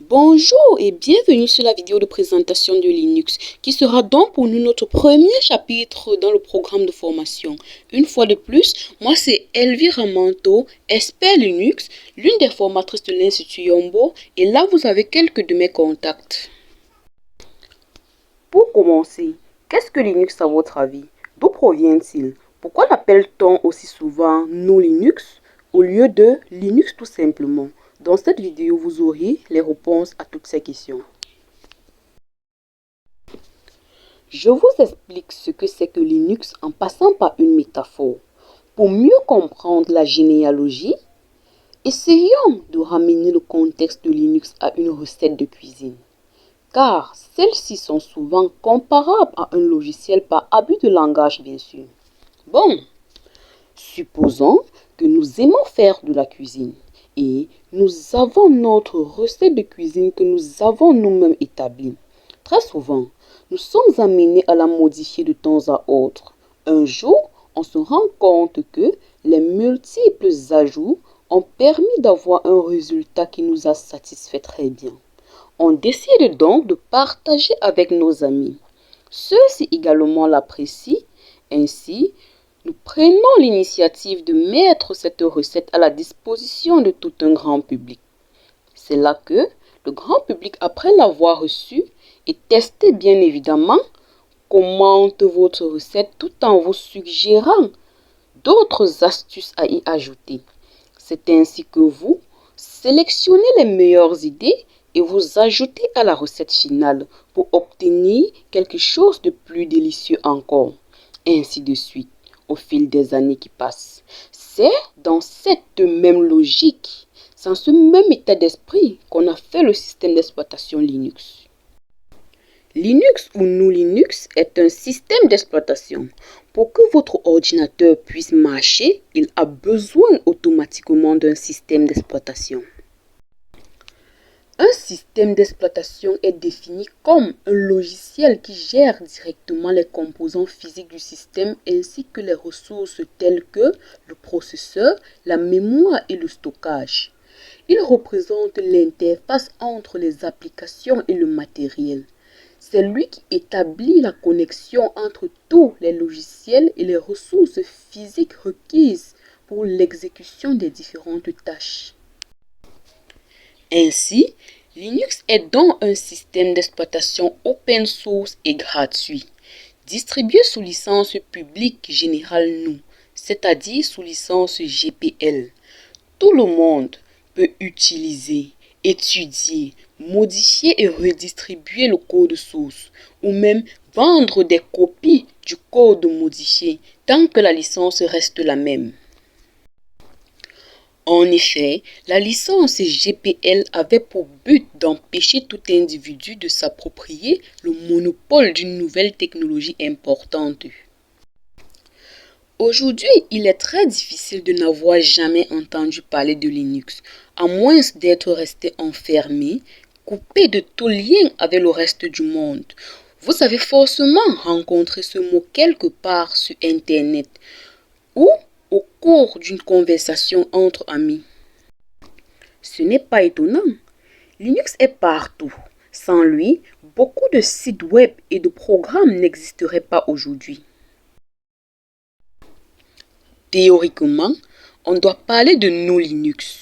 Bonjour et bienvenue sur la vidéo de présentation de Linux qui sera donc pour nous notre premier chapitre dans le programme de formation. Une fois de plus, moi c'est Elvira Manto, expert Linux, l'une des formatrices de l'Institut Yombo, et là vous avez quelques de mes contacts. Pour commencer, qu'est-ce que Linux à votre avis? D'où provient-il? Pourquoi l'appelle-t-on aussi souvent GNU Linux au lieu de Linux tout simplement? Dans cette vidéo, vous aurez les réponses à toutes ces questions. Je vous explique ce que c'est que Linux en passant par une métaphore. Pour mieux comprendre la généalogie, essayons de ramener le contexte de Linux à une recette de cuisine. Car celles-ci sont souvent comparables à un logiciel par abus de langage, bien sûr. Bon, supposons que nous aimons faire de la cuisine. Et nous avons notre recette de cuisine que nous avons nous-mêmes établie. Très souvent, nous sommes amenés à la modifier de temps à autre. Un jour, on se rend compte que les multiples ajouts ont permis d'avoir un résultat qui nous a satisfait très bien. On décide donc de partager avec nos amis. Ceux-ci également l'apprécient. Ainsi, nous prenons l'initiative de mettre cette recette à la disposition de tout un grand public. C'est là que le grand public, après l'avoir reçue et testé bien évidemment, commente votre recette tout en vous suggérant d'autres astuces à y ajouter. C'est ainsi que vous sélectionnez les meilleures idées et vous ajoutez à la recette finale pour obtenir quelque chose de plus délicieux encore. Ainsi de suite. Au fil des années qui passent. C'est dans cette même logique, dans ce même état d'esprit qu'on a fait le système d'exploitation Linux. Linux ou GNU Linux est un système d'exploitation. Pour que votre ordinateur puisse marcher, il a besoin automatiquement d'un système d'exploitation. Un système d'exploitation est défini comme un logiciel qui gère directement les composants physiques du système ainsi que les ressources telles que le processeur, la mémoire et le stockage. Il représente l'interface entre les applications et le matériel. C'est lui qui établit la connexion entre tous les logiciels et les ressources physiques requises pour l'exécution des différentes tâches. Ainsi, Linux est donc un système d'exploitation open source et gratuit, distribué sous licence publique générale GNU, c'est-à-dire sous licence GPL. Tout le monde peut utiliser, étudier, modifier et redistribuer le code source, ou même vendre des copies du code modifié, tant que la licence reste la même. En effet, la licence GPL avait pour but d'empêcher tout individu de s'approprier le monopole d'une nouvelle technologie importante. Aujourd'hui, il est très difficile de n'avoir jamais entendu parler de Linux, à moins d'être resté enfermé, coupé de tout lien avec le reste du monde. Vous avez forcément rencontré ce mot quelque part sur Internet ou au cours d'une conversation entre amis. Ce n'est pas étonnant. Linux est partout. Sans lui, beaucoup de sites web et de programmes n'existeraient pas aujourd'hui. Théoriquement, on doit parler de GNU Linux.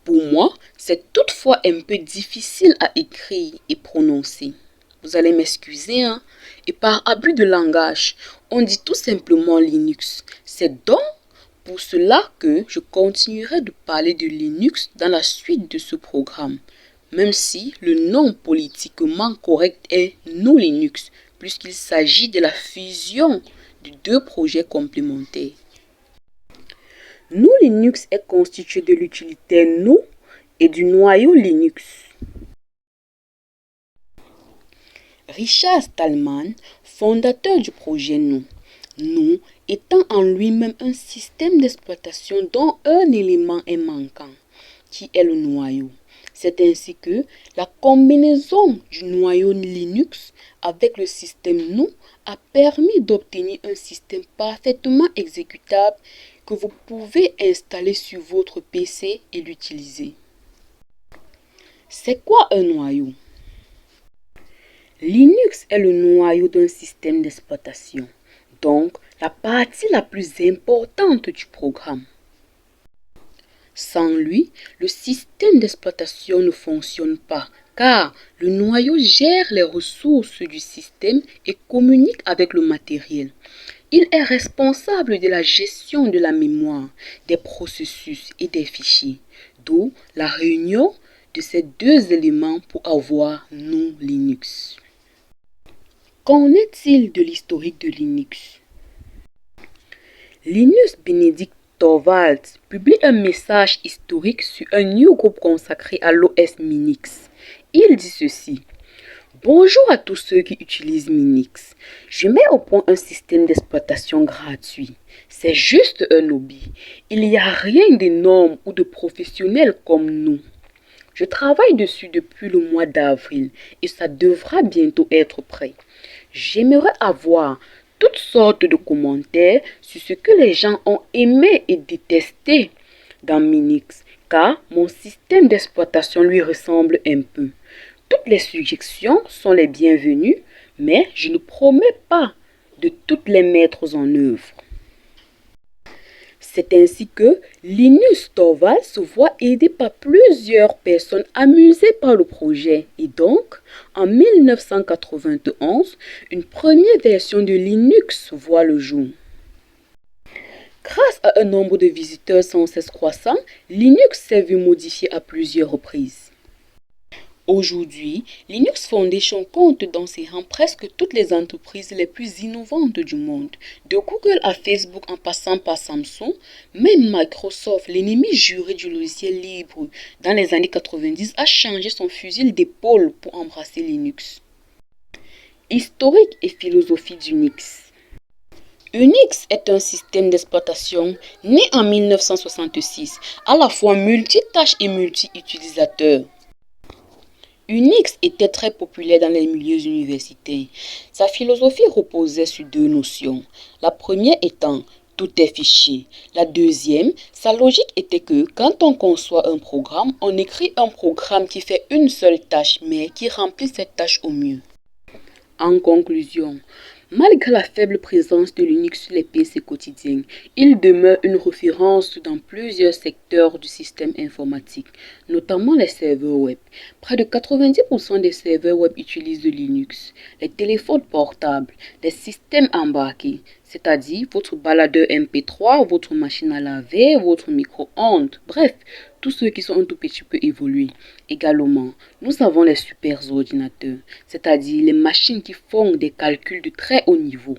Pour moi, c'est toutefois un peu difficile à écrire et prononcer. Vous allez m'excuser, hein? Et par abus de langage, on dit tout simplement Linux. C'est donc pour cela que je continuerai de parler de Linux dans la suite de ce programme, même si le nom politiquement correct est GNU Linux, puisqu'il s'agit de la fusion de deux projets complémentaires. GNU Linux est constitué de l'utilitaire GNU et du noyau Linux. Richard Stallman, fondateur du projet GNU, GNU étant en lui-même un système d'exploitation dont un élément est manquant, qui est le noyau. C'est ainsi que la combinaison du noyau Linux avec le système GNU a permis d'obtenir un système parfaitement exécutable que vous pouvez installer sur votre PC et l'utiliser. C'est quoi un noyau? Linux est le noyau d'un système d'exploitation, donc la partie la plus importante du programme. Sans lui, le système d'exploitation ne fonctionne pas, car le noyau gère les ressources du système et communique avec le matériel. Il est responsable de la gestion de la mémoire, des processus et des fichiers, d'où la réunion de ces deux éléments pour avoir nom Linux. Qu'en est-il de l'historique de Linux? Linus Benedict Torvalds publie un message historique sur un newsgroup consacré à l'OS Minix. Il dit ceci. Bonjour à tous ceux qui utilisent Minix. Je mets au point un système d'exploitation gratuit. C'est juste un hobby. Il n'y a rien d'énorme ou de professionnel comme nous. Je travaille dessus depuis le mois d'avril et ça devra bientôt être prêt. J'aimerais avoir toutes sortes de commentaires sur ce que les gens ont aimé et détesté dans Minix, car mon système d'exploitation lui ressemble un peu. Toutes les suggestions sont les bienvenues, mais je ne promets pas de toutes les mettre en œuvre. C'est ainsi que Linus Torvalds se voit aidé par plusieurs personnes amusées par le projet. Et donc, en 1991, une première version de Linux voit le jour. Grâce à un nombre de visiteurs sans cesse croissant, Linux s'est vu modifié à plusieurs reprises. Aujourd'hui, Linux Foundation compte dans ses rangs presque toutes les entreprises les plus innovantes du monde. De Google à Facebook en passant par Samsung, même Microsoft, l'ennemi juré du logiciel libre dans les années 90, a changé son fusil d'épaule pour embrasser Linux. Historique et philosophie d'Unix. Unix est un système d'exploitation né en 1966, à la fois multitâche et multi-utilisateur. Unix était très populaire dans les milieux universitaires. Sa philosophie reposait sur deux notions. La première étant tout est fichier. La deuxième, sa logique était que quand on conçoit un programme, on écrit un programme qui fait une seule tâche, mais qui remplit cette tâche au mieux. En conclusion, malgré la faible présence de Linux sur les PC quotidiens, il demeure une référence dans plusieurs secteurs du système informatique, notamment les serveurs web. Près de 90% des serveurs web utilisent Linux. Les téléphones portables, les systèmes embarqués, c'est-à-dire votre baladeur MP3, votre machine à laver, votre micro-ondes, bref, tous ceux qui sont un tout petit peu évolués. Également, nous avons les super ordinateurs, c'est-à-dire les machines qui font des calculs de très haut niveau.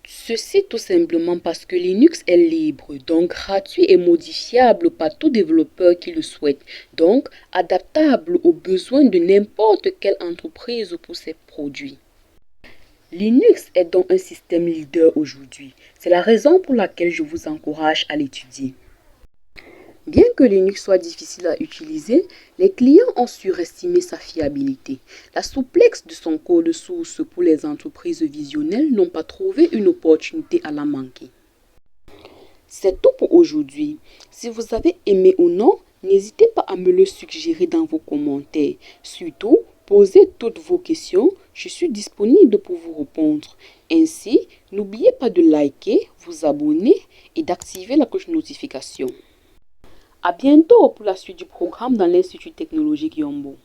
Ceci tout simplement parce que Linux est libre, donc gratuit et modifiable par tout développeur qui le souhaite, donc adaptable aux besoins de n'importe quelle entreprise pour ses produits. Linux est donc un système leader aujourd'hui. C'est la raison pour laquelle je vous encourage à l'étudier. Bien que Linux soit difficile à utiliser, les clients ont surestimé sa fiabilité. La souplesse de son code source pour les entreprises visionnelles n'ont pas trouvé une opportunité à la manquer. C'est tout pour aujourd'hui. Si vous avez aimé ou non, n'hésitez pas à me le suggérer dans vos commentaires. Surtout, posez toutes vos questions. Je suis disponible pour vous répondre. Ainsi, n'oubliez pas de liker, vous abonner et d'activer la cloche de notification. À bientôt pour la suite du programme dans l'Institut technologique Yombo.